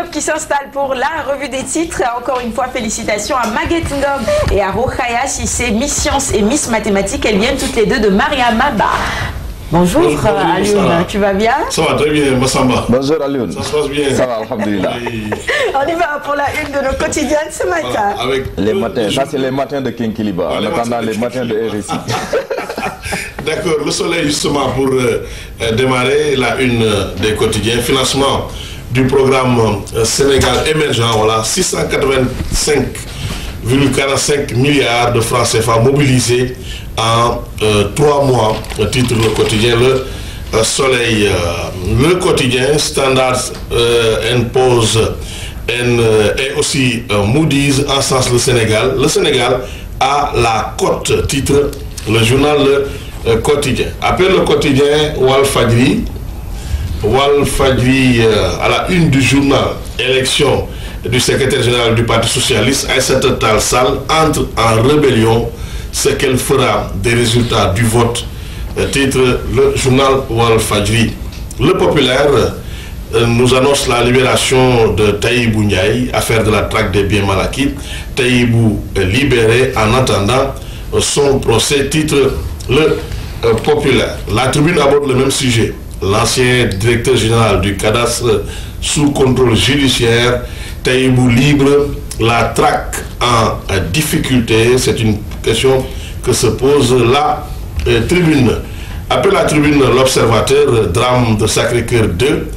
Diop qui s'installe pour la revue des titres. Encore une fois, félicitations à Maguette Ngom et à Rokhaya Sissé, Miss Science et Miss Mathématiques. Elles viennent toutes les deux de Mariamaba. Bonjour, Alioune, tu vas bien? Ça va très bien, Massamba. Bonjour Alioune. Ça se passe bien? Ça va, alhamdoulilah. On y va pour la une de nos quotidiens ce matin. Voilà, avec les matins, ça c'est les matins de Kinkiliba, en attendant les matins de RSI. D'accord, le soleil justement pour démarrer la une des quotidiens. Financement du programme Sénégal émergent, voilà, 685,45 milliards de francs CFA mobilisés en 3 mois, titre le quotidien Le Soleil. Le quotidien Standard impose et aussi Moody's encensent le Sénégal. Le Sénégal a la cote, titre le journal Le Quotidien. Après le quotidien Walfadjri, à la une du journal élection du secrétaire général du Parti Socialiste, Aïssata Tall Sall entre en rébellion. Ce qu'elle fera des résultats du vote, titre le journal Walfadjri. Le Populaire nous annonce la libération de Taïbou Ndiaye, affaire de la traque des biens mal acquis. Taïbou est libéré en attendant son procès, titre le Populaire. La Tribune aborde le même sujet. L'ancien directeur général du cadastre sous contrôle judiciaire, Taïbou libre, la traque en difficulté. C'est une question que se pose la Tribune. Après la Tribune, l'Observateur, drame de Sacré-Cœur 2,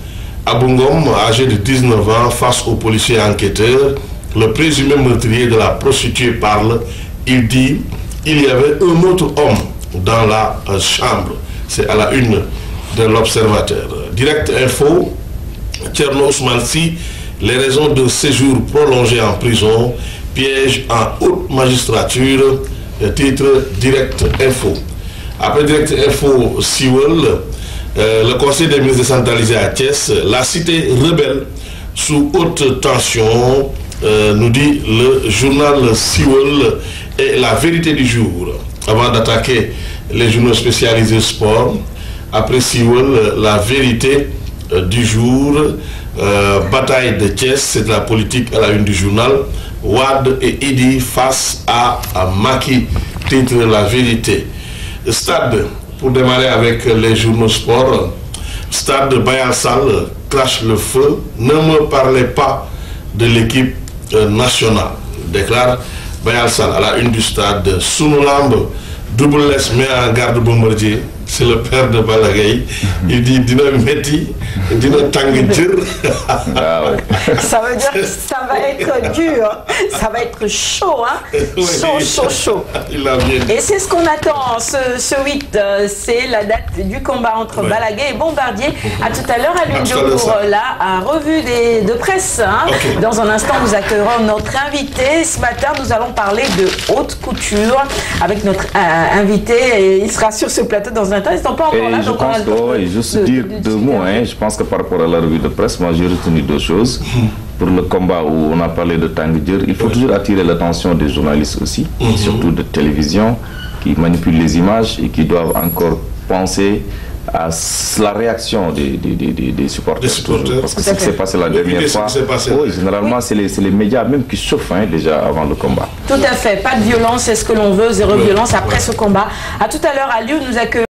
Aboungom, âgé de 19 ans, face aux policiers enquêteurs, le présumé meurtrier de la prostituée parle. Il dit il y avait un autre homme dans la chambre. C'est à la une de l'Observateur. Direct Info, Thierno Ousmane Sy, les raisons de séjour prolongé en prison, piège en haute magistrature, titre Direct Info. Après Direct Info, Siwel, le conseil des ministres décentralisé à Thiès, la cité rebelle sous haute tension, nous dit le journal Siwel et la vérité du jour. Avant d'attaquer les journaux spécialisés sport, après Siwel, la vérité du jour, bataille de Thiès, c'est de la politique à la une du journal. Wad et Idi face à Maki, titre la vérité. Stade, pour démarrer avec les journaux sport, Stade Bayal Sall crache le feu, ne me parlez pas de l'équipe nationale, déclare Bayal Sall à la une du stade. Sunulamb, Double S met en garde Bombardier, c'est le père de Balagay. Il dit dina metti, dina tang djir. Ça veut dire que ça va être dur, ça va être chaud, hein? Chaud. Et c'est ce qu'on attend ce 8, c'est la date du combat entre Balagay et Bombardier. À tout à l'heure, à l'une pour la revue de presse. Hein? Okay. Dans un instant, nous accueillerons notre invité. Ce matin, nous allons parler de haute couture avec notre invité. Et il sera sur ce plateau dans un temps. Ils sont pas encore là. Je pense que, juste dire deux mots, hein, je pense que par rapport à la revue de presse, moi j'ai retenu deux choses. Pour le combat où on a parlé de Tangdir, il faut toujours attirer l'attention des journalistes aussi, surtout de télévision, qui manipulent les images et qui doivent encore penser à la réaction des supporters. Parce que ce qui s'est passé la dernière fois, oui, généralement c'est les médias même qui chauffent déjà avant le combat. Tout à fait, pas de violence, c'est ce que l'on veut, zéro violence après ce combat. À tout à l'heure, à Lyon, nous accueillons